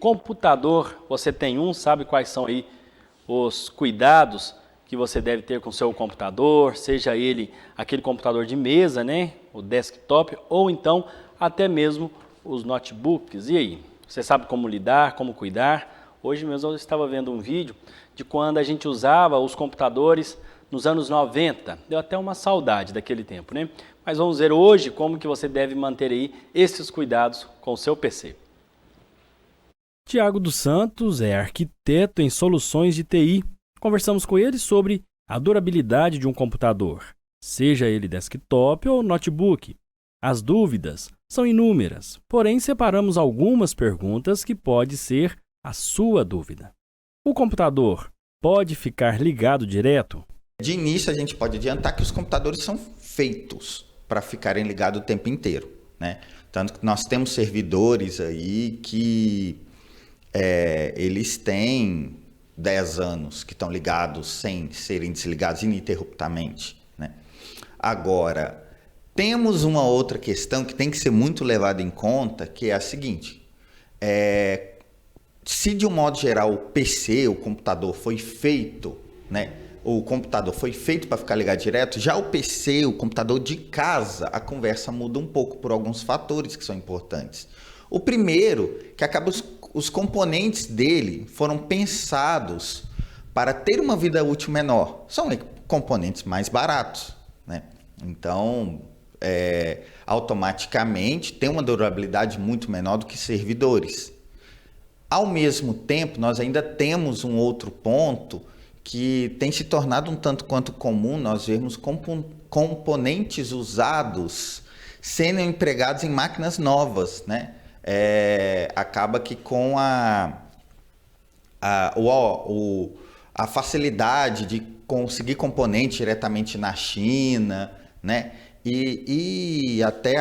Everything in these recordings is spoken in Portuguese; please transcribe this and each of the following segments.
Computador, você tem um, sabe quais são aí os cuidados que você deve ter com o seu computador, seja ele aquele computador de mesa, né, o desktop, ou então até mesmo os notebooks. E aí, você sabe como lidar, como cuidar? Hoje mesmo eu estava vendo um vídeo de quando a gente usava os computadores nos anos 90. Deu até uma saudade daquele tempo, né? Mas vamos ver hoje como que você deve manter aí esses cuidados com o seu PC. Tiago dos Santos é arquiteto em soluções de TI. Conversamos com ele sobre a durabilidade de um computador, seja ele desktop ou notebook. As dúvidas são inúmeras, porém separamos algumas perguntas que pode ser a sua dúvida. O computador pode ficar ligado direto? De início, a gente pode adiantar que os computadores são feitos para ficarem ligados o tempo inteiro, né? Tanto que nós temos servidores aí que eles têm 10 anos que estão ligados sem serem desligados ininterruptamente, né? Agora, temos uma outra questão que tem que ser muito levada em conta, que é a seguinte: se de um modo geral o PC, o computador foi feito, né? O computador foi feito para ficar ligado direto, já o PC, o computador de casa, a conversa muda um pouco por alguns fatores que são importantes. O primeiro, que acaba os componentes dele foram pensados para ter uma vida útil menor. São componentes mais baratos, né? Então, automaticamente tem uma durabilidade muito menor do que servidores. Ao mesmo tempo, nós ainda temos um outro ponto que tem se tornado um tanto quanto comum, nós vermos componentes usados sendo empregados em máquinas novas, né? Acaba que com a facilidade de conseguir componente diretamente na China, né? E até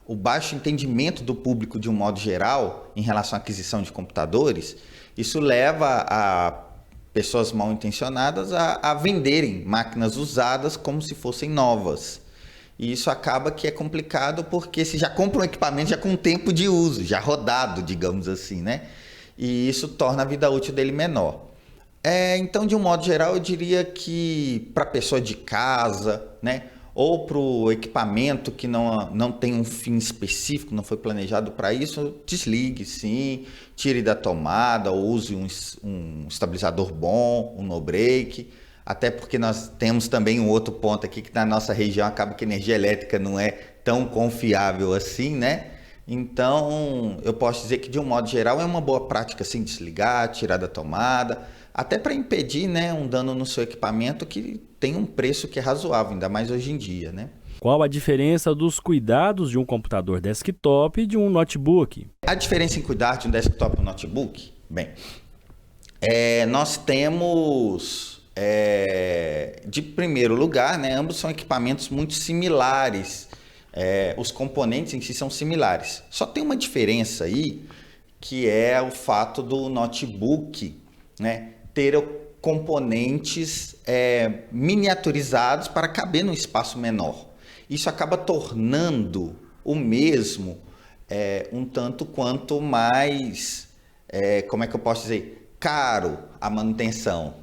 o baixo entendimento do público de um modo geral em relação à aquisição de computadores, isso leva a pessoas mal intencionadas a venderem máquinas usadas como se fossem novas. E isso acaba que é complicado porque se já compra um equipamento já com tempo de uso, já rodado, digamos assim, né? E isso torna a vida útil dele menor. Então, de um modo geral, eu diria que para a pessoa de casa, né? Ou para o equipamento que não tem um fim específico, não foi planejado para isso, desligue sim, tire da tomada, ou use um estabilizador bom, um no-break. Até porque nós temos também um outro ponto aqui que na nossa região acaba que a energia elétrica não é tão confiável assim, né? Então, eu posso dizer que de um modo geral é uma boa prática assim, desligar, tirar da tomada, até para impedir, né, um dano no seu equipamento que tem um preço que é razoável, ainda mais hoje em dia, né? Qual a diferença dos cuidados de um computador desktop e de um notebook? A diferença em cuidar de um desktop e um notebook? Bem, nós temos, de primeiro lugar, né, ambos são equipamentos muito similares. Os componentes em si são similares. Só tem uma diferença aí, que é o fato do notebook, né, ter componentes miniaturizados para caber num espaço menor. Isso acaba tornando o mesmo um tanto quanto mais, como é que eu posso dizer, caro a manutenção.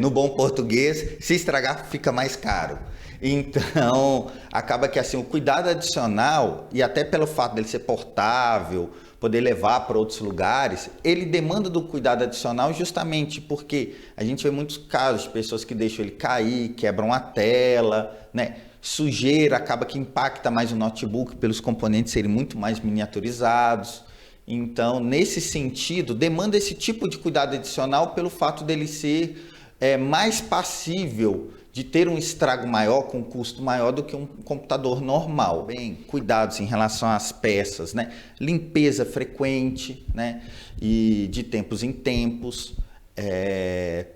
No bom português, se estragar fica mais caro. Então, acaba que assim, o cuidado adicional, e até pelo fato dele ser portável, poder levar para outros lugares, ele demanda do cuidado adicional justamente porque a gente vê muitos casos de pessoas que deixam ele cair, quebram a tela, né? Sujeira acaba que impacta mais o notebook pelos componentes serem muito mais miniaturizados. Então, nesse sentido, demanda esse tipo de cuidado adicional pelo fato dele ser mais passível de ter um estrago maior, com um custo maior do que um computador normal. Bem, cuidados em relação às peças, né? Limpeza frequente, né? E de tempos em tempos.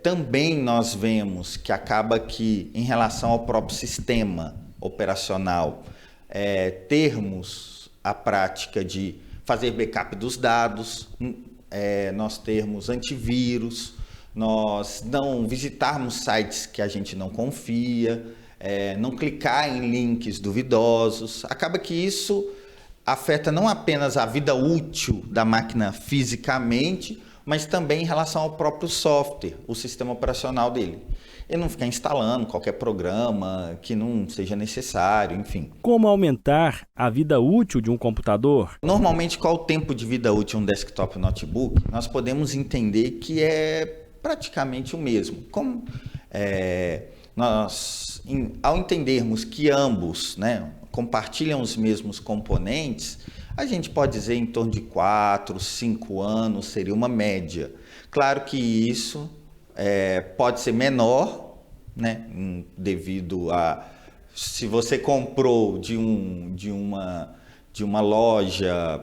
Também nós vemos que acaba que, em relação ao próprio sistema operacional, termos a prática de fazer backup dos dados, nós termos antivírus, nós não visitarmos sites que a gente não confia, não clicar em links duvidosos. Acaba que isso afeta não apenas a vida útil da máquina fisicamente, mas também em relação ao próprio software, o sistema operacional dele. Ele não fica instalando qualquer programa que não seja necessário, enfim. Como aumentar a vida útil de um computador? Normalmente, qual o tempo de vida útil de um desktop ou notebook? Nós podemos entender que é praticamente o mesmo. Ao entendermos que ambos, né, compartilham os mesmos componentes, a gente pode dizer em torno de 4, 5 anos seria uma média. Claro que isso pode ser menor, né, devido a... Se você comprou de uma loja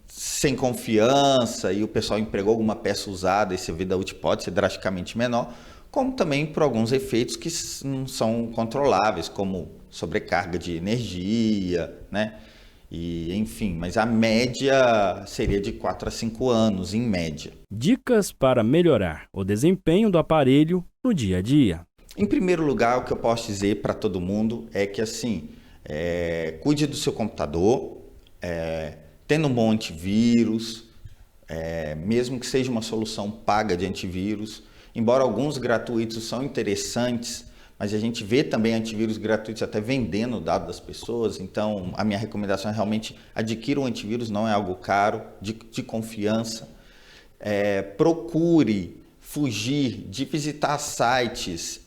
sem confiança e o pessoal empregou alguma peça usada, essa vida útil pode ser drasticamente menor, como também por alguns efeitos que não são controláveis, como sobrecarga de energia, né? E, enfim, mas a média seria de 4 a 5 anos, em média. Dicas para melhorar o desempenho do aparelho no dia a dia. Em primeiro lugar, o que eu posso dizer para todo mundo é que, assim, cuide do seu computador, tendo um bom antivírus, mesmo que seja uma solução paga de antivírus, embora alguns gratuitos são interessantes, mas a gente vê também antivírus gratuitos até vendendo o dado das pessoas, então a minha recomendação é realmente adquira um antivírus, não é algo caro, de confiança. Procure fugir de visitar sites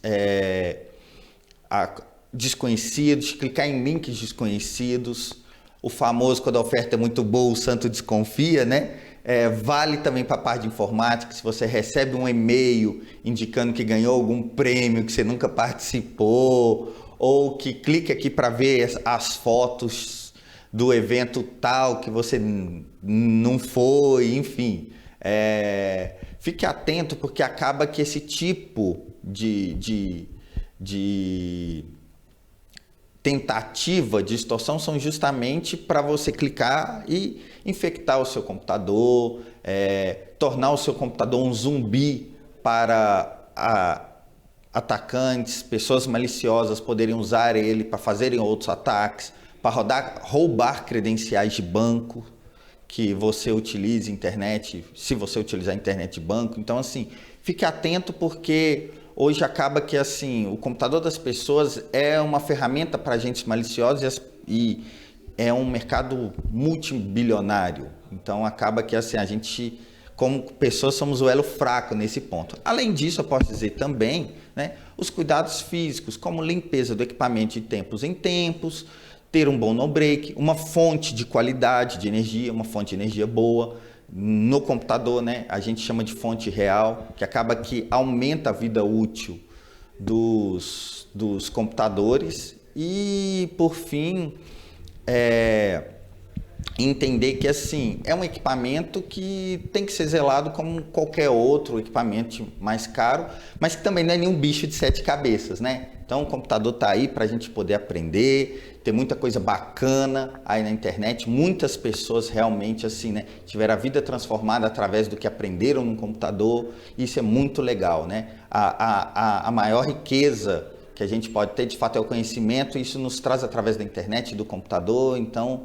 desconhecidos, clicar em links desconhecidos, o famoso quando a oferta é muito boa, o santo desconfia, né? Vale também para a parte de informática, se você recebe um e-mail indicando que ganhou algum prêmio que você nunca participou, ou que clique aqui para ver as fotos do evento tal que você não foi, enfim. Fique atento, porque acaba que esse tipo de tentativa de extorsão são justamente para você clicar e infectar o seu computador, tornar o seu computador um zumbi para atacantes, pessoas maliciosas poderem usar ele para fazerem outros ataques, para roubar credenciais de banco que você utilize internet, se você utilizar internet de banco. Então, assim, fique atento, porque hoje acaba que, assim, o computador das pessoas é uma ferramenta para agentes maliciosos e é um mercado multibilionário. Então acaba que, assim, a gente, como pessoas, somos o elo fraco nesse ponto. Além disso, eu posso dizer também, né, os cuidados físicos, como limpeza do equipamento de tempos em tempos, ter um bom no-break, uma fonte de qualidade de energia, uma fonte de energia boa. No computador, né, a gente chama de fonte real, que acaba que aumenta a vida útil dos computadores. E, por fim, entender que, assim, é um equipamento que tem que ser zelado como qualquer outro equipamento mais caro, mas que também não é nenhum bicho de 7 cabeças, né? Então o computador está aí para a gente poder aprender, tem muita coisa bacana aí na internet, muitas pessoas realmente, assim, né, tiveram a vida transformada através do que aprenderam no computador. Isso é muito legal, né? A maior riqueza que a gente pode ter, de fato, é o conhecimento, e isso nos traz através da internet e do computador. Então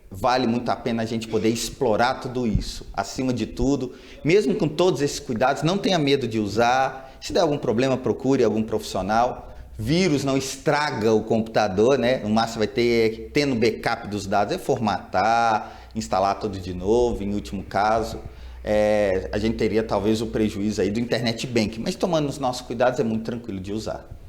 vale muito a pena a gente poder explorar tudo isso. Acima de tudo, mesmo com todos esses cuidados, não tenha medo de usar. Se der algum problema, procure algum profissional. Vírus não estraga o computador, né? No máximo vai ter, tendo backup dos dados, formatar, instalar tudo de novo, em último caso. A gente teria talvez o prejuízo aí do internet banking, mas tomando os nossos cuidados é muito tranquilo de usar.